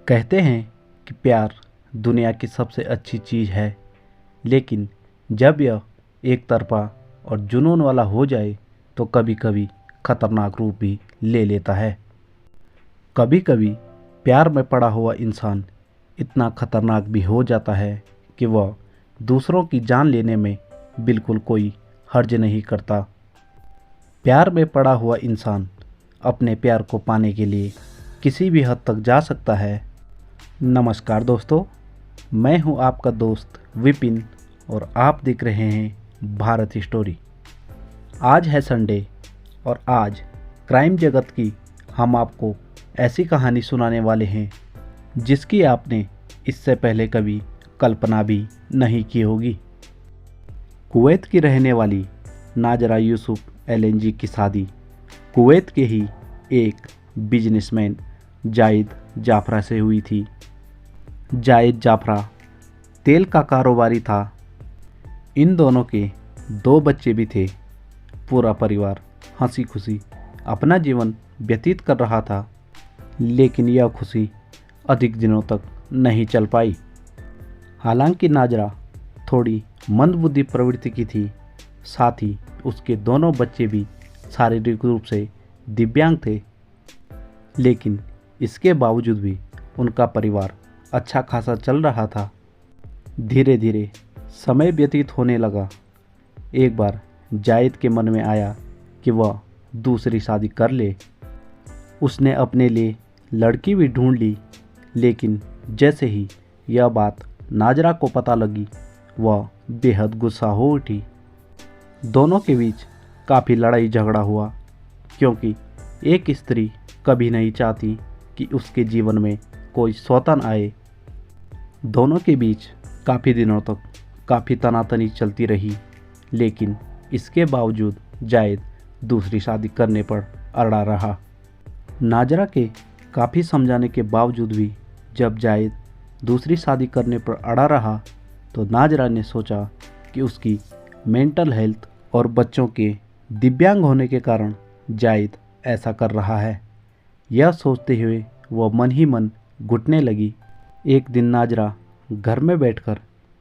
कहते हैं कि प्यार दुनिया की सबसे अच्छी चीज़ है, लेकिन जब यह एक तरफ़ा और जुनून वाला हो जाए तो कभी कभी खतरनाक रूप भी ले लेता है। कभी कभी प्यार में पड़ा हुआ इंसान इतना खतरनाक भी हो जाता है कि वह दूसरों की जान लेने में बिल्कुल कोई हर्ज नहीं करता। प्यार में पड़ा हुआ इंसान अपने प्यार को पाने के लिए किसी भी हद तक जा सकता है। नमस्कार दोस्तों, मैं हूं आपका दोस्त विपिन और आप देख रहे हैं भारत स्टोरी। आज है संडे और आज क्राइम जगत की हम आपको ऐसी कहानी सुनाने वाले हैं जिसकी आपने इससे पहले कभी कल्पना भी नहीं की होगी। कुवैत की रहने वाली नाजरा यूसुफ एलएनजी की शादी कुवैत के ही एक बिजनेसमैन जाहिद जाफरा से हुई थी। जाहिद जाफरा तेल का कारोबारी था। इन दोनों के 2 बच्चे भी थे। पूरा परिवार हंसी खुशी अपना जीवन व्यतीत कर रहा था, लेकिन यह खुशी अधिक दिनों तक नहीं चल पाई। हालांकि नाजरा थोड़ी मंदबुद्धि प्रवृत्ति की थी, साथ ही उसके दोनों बच्चे भी शारीरिक रूप से दिव्यांग थे, लेकिन इसके बावजूद भी उनका परिवार अच्छा खासा चल रहा था। धीरे धीरे समय व्यतीत होने लगा। एक बार जाहिद के मन में आया कि वह दूसरी शादी कर ले। उसने अपने लिए लड़की भी ढूंढ ली, लेकिन जैसे ही यह बात नाजरा को पता लगी, वह बेहद गुस्सा हो उठी। दोनों के बीच काफ़ी लड़ाई झगड़ा हुआ, क्योंकि एक स्त्री कभी नहीं चाहती कि उसके जीवन में कोई सौतन आए। दोनों के बीच काफ़ी दिनों तक काफ़ी तनातनी चलती रही, लेकिन इसके बावजूद जाहिद दूसरी शादी करने पर अड़ा रहा। नाजरा के काफ़ी समझाने के बावजूद भी जब जाहिद दूसरी शादी करने पर अड़ा रहा, तो नाजरा ने सोचा कि उसकी मेंटल हेल्थ और बच्चों के दिव्यांग होने के कारण जाहिद ऐसा कर रहा है। यह सोचते हुए वह मन ही मन घुटने लगी। एक दिन नाजरा घर में बैठकर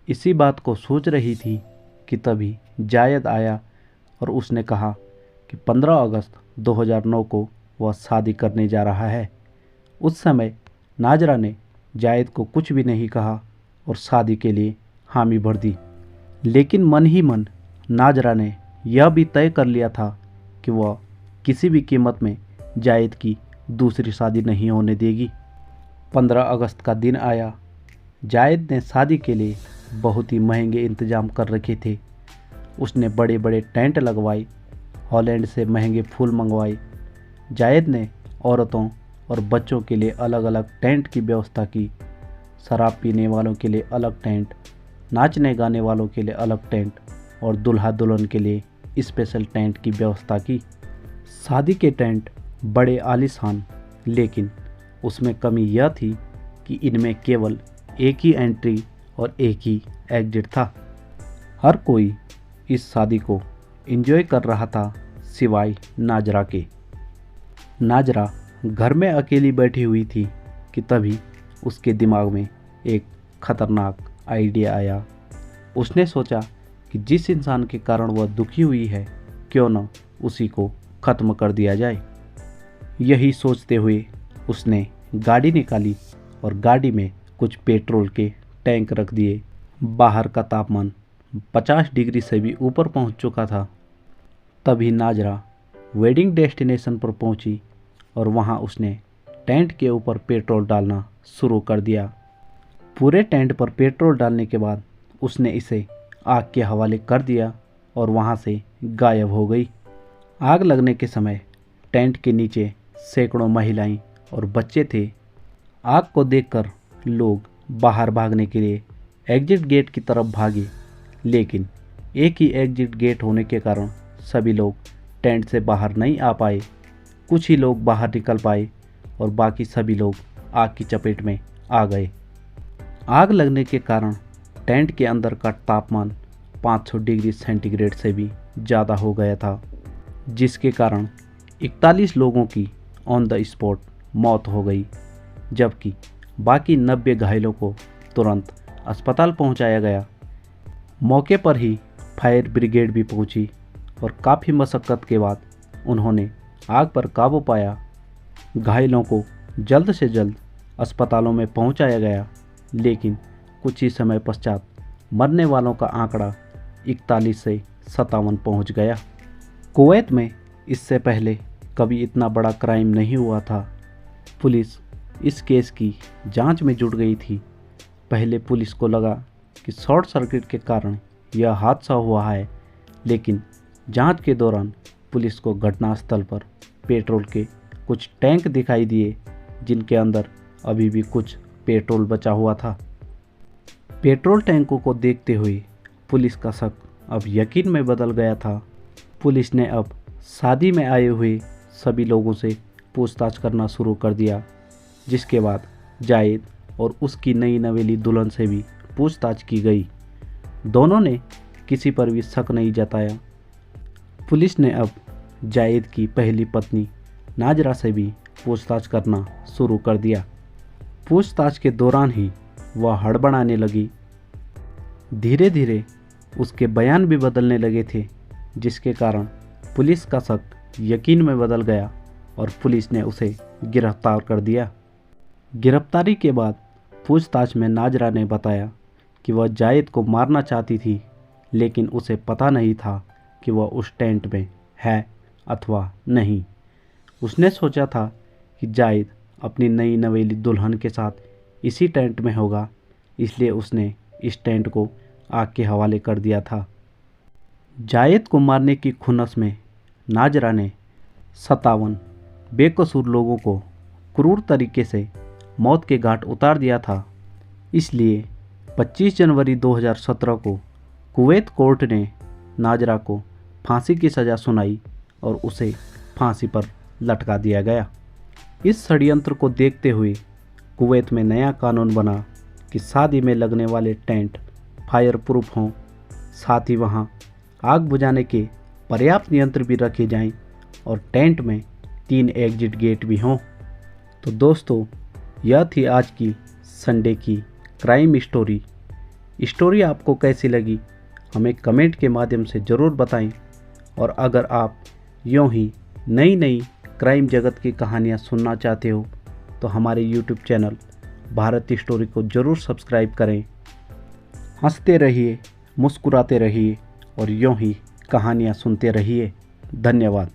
इसी बात को सोच रही थी कि तभी जाहिद आया और उसने कहा कि 15 अगस्त 2009 को वह शादी करने जा रहा है। उस समय नाजरा ने जाहिद को कुछ भी नहीं कहा और शादी के लिए हामी भर दी, लेकिन मन ही मन नाजरा ने यह भी तय कर लिया था कि वह किसी भी कीमत में जाहिद की दूसरी शादी नहीं होने देगी। 15 अगस्त का दिन आया। जाहिद ने शादी के लिए बहुत ही महंगे इंतजाम कर रखे थे। उसने बड़े बड़े टेंट लगवाए, हॉलैंड से महंगे फूल मंगवाए। जाहिद ने औरतों और बच्चों के लिए अलग अलग टेंट की व्यवस्था की। शराब पीने वालों के लिए अलग टेंट, नाचने गाने वालों के लिए अलग टेंट और दूल्हा दुल्हन के लिए स्पेशल टेंट की व्यवस्था की। शादी के टेंट बड़े आलीशान, लेकिन उसमें कमी यह थी कि इनमें केवल एक ही एंट्री और एक ही एग्जिट था। हर कोई इस शादी को एंजॉय कर रहा था सिवाय नाजरा के। नाजरा घर में अकेली बैठी हुई थी कि तभी उसके दिमाग में एक खतरनाक आइडिया आया। उसने सोचा कि जिस इंसान के कारण वह दुखी हुई है, क्यों न उसी को ख़त्म कर दिया जाए। यही सोचते हुए उसने गाड़ी निकाली और गाड़ी में कुछ पेट्रोल के टैंक रख दिए। बाहर का तापमान 50 डिग्री से भी ऊपर पहुंच चुका था। तभी नाजरा वेडिंग डेस्टिनेशन पर पहुंची और वहां उसने टेंट के ऊपर पेट्रोल डालना शुरू कर दिया। पूरे टेंट पर पेट्रोल डालने के बाद उसने इसे आग के हवाले कर दिया और वहां से गायब हो गई। आग लगने के समय टेंट के नीचे सैकड़ों महिलाएं और बच्चे थे। आग को देखकर लोग बाहर भागने के लिए एग्जिट गेट की तरफ भागे, लेकिन एक ही एग्जिट गेट होने के कारण सभी लोग टेंट से बाहर नहीं आ पाए। कुछ ही लोग बाहर निकल पाए और बाकी सभी लोग आग की चपेट में आ गए। आग लगने के कारण टेंट के अंदर का तापमान 500 डिग्री सेंटीग्रेड से भी ज़्यादा हो गया था, जिसके कारण 41 लोगों की ऑन द स्पॉट मौत हो गई, जबकि बाकी 90 घायलों को तुरंत अस्पताल पहुंचाया गया। मौके पर ही फायर ब्रिगेड भी पहुंची और काफ़ी मशक्क़त के बाद उन्होंने आग पर काबू पाया। घायलों को जल्द से जल्द अस्पतालों में पहुंचाया गया, लेकिन कुछ ही समय पश्चात मरने वालों का आंकड़ा 41 से 57 पहुंच गया। कुवैत में इससे पहले कभी इतना बड़ा क्राइम नहीं हुआ था। पुलिस इस केस की जांच में जुट गई थी। पहले पुलिस को लगा कि शॉर्ट सर्किट के कारण यह हादसा हुआ है, लेकिन जांच के दौरान पुलिस को घटनास्थल पर पेट्रोल के कुछ टैंक दिखाई दिए, जिनके अंदर अभी भी कुछ पेट्रोल बचा हुआ था। पेट्रोल टैंकों को देखते हुए पुलिस का शक अब यकीन में बदल गया था। पुलिस ने अब शादी में आए हुए सभी लोगों से पूछताछ करना शुरू कर दिया, जिसके बाद जायद और उसकी नई नवेली दुल्हन से भी पूछताछ की गई। दोनों ने किसी पर भी शक नहीं जताया। पुलिस ने अब जायद की पहली पत्नी नाजरा से भी पूछताछ करना शुरू कर दिया। पूछताछ के दौरान ही वह हड़बड़ाने लगी। धीरे धीरे उसके बयान भी बदलने लगे थे, जिसके कारण पुलिस का शक यकीन में बदल गया और पुलिस ने उसे गिरफ्तार कर दिया। गिरफ्तारी के बाद पूछताछ में नाजरा ने बताया कि वह जायद को मारना चाहती थी, लेकिन उसे पता नहीं था कि वह उस टेंट में है अथवा नहीं। उसने सोचा था कि जायद अपनी नई नवेली दुल्हन के साथ इसी टेंट में होगा, इसलिए उसने इस टेंट को आग के हवाले कर दिया था। जायद को मारने की खुन्नस में नाजरा ने 57 बेकसूर लोगों को क्रूर तरीके से मौत के घाट उतार दिया था। इसलिए 25 जनवरी 2017 को कुवैत कोर्ट ने नाजरा को फांसी की सज़ा सुनाई और उसे फांसी पर लटका दिया गया। इस षड्यंत्र को देखते हुए कुवैत में नया कानून बना कि शादी में लगने वाले टेंट फायर प्रूफ हों, साथ ही वहाँ आग बुझाने के पर्याप्त यंत्र भी रखे जाएं और टेंट में 3 एग्जिट गेट भी हों। तो दोस्तों, यह थी आज की संडे की क्राइम स्टोरी आपको कैसी लगी हमें कमेंट के माध्यम से ज़रूर बताएं। और अगर आप यूँ ही नई नई क्राइम जगत की कहानियाँ सुनना चाहते हो तो हमारे यूट्यूब चैनल भारत स्टोरी को ज़रूर सब्सक्राइब करें। हंसते रहिए, मुस्कुराते रहिए और यूँ ही कहानियाँ सुनते रहिए। धन्यवाद।